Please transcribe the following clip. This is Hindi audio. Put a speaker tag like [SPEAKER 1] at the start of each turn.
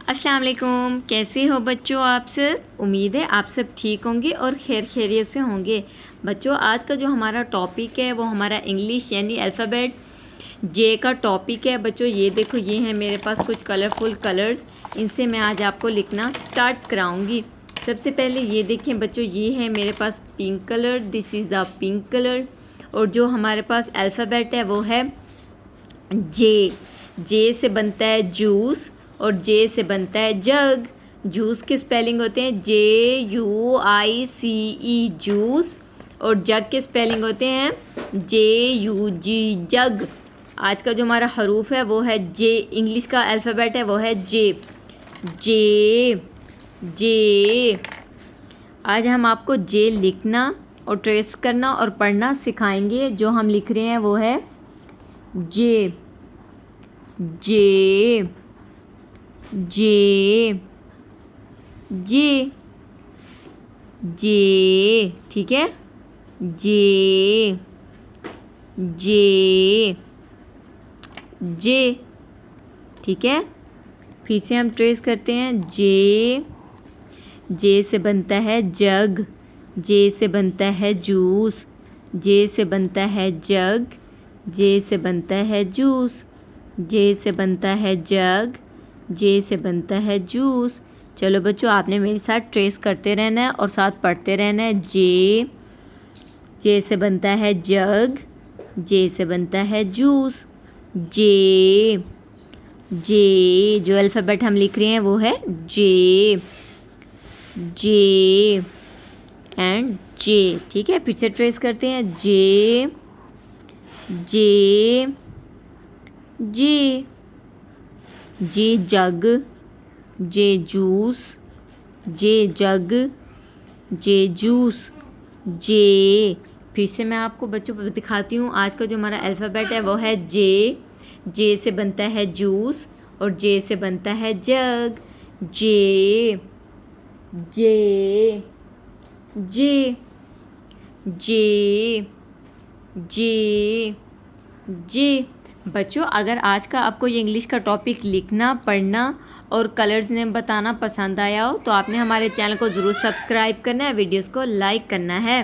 [SPEAKER 1] अस्सलाम वालेकुम। कैसे हो बच्चों आप सब? उम्मीद है आप सब ठीक होंगे और खैरियत से होंगे। बच्चों आज का जो हमारा टॉपिक है वो हमारा इंग्लिश यानी अल्फ़ाबेट जे का टॉपिक है। बच्चों ये देखो, ये हैं मेरे पास कुछ कलरफुल कलर्स, इनसे मैं आज आपको लिखना स्टार्ट कराऊंगी। सबसे पहले ये देखें बच्चों, ये है मेरे पास pink colour, this is the pink colour. और जो हमारे पास अल्फ़ाबेट है वो है जे। जे से बनता है जूस और जे से बनता है जग। जूस के स्पेलिंग होते हैं JUICE जूस, और जग के स्पेलिंग होते हैं JUG जग। आज का जो हमारा हरूफ है वो है जे, इंग्लिश का अल्फ़ाबेट है वो है जे। जे जे आज हम आपको जे लिखना और ट्रेस करना और पढ़ना सिखाएंगे। जो हम लिख रहे हैं वो है जे जे जे जे जे, ठीक है, जे जे जे, ठीक है। फिर से हम ट्रेस करते हैं जे। जे से बनता है जग, जे से बनता है जूस, जे से बनता है जग, जे से बनता है जूस, जे से बनता है जग, जे से बनता है जूस। चलो बच्चों आपने मेरे साथ ट्रेस करते रहना है और साथ पढ़ते रहना है। जे से बनता है जग, जे से बनता है जूस, जे जे जो अल्फ़ाबेट हम लिख रहे हैं वो है जे जे एंड जे, ठीक है। फिर से ट्रेस करते हैं जे जे जे जे जग, जे जूस, जे जग, जे जूस, जे। फिर से मैं आपको बच्चों को दिखाती हूँ। आज का जो हमारा अल्फ़ाबेट है वो है जे। जे से बनता है जूस और जे से बनता है जग। जे जे जे जे जे जे। बच्चों अगर आज का आपको ये इंग्लिश का टॉपिक लिखना, पढ़ना और कलर्स नेम बताना पसंद आया हो तो आपने हमारे चैनल को ज़रूर सब्सक्राइब करना है, वीडियोस को लाइक करना है।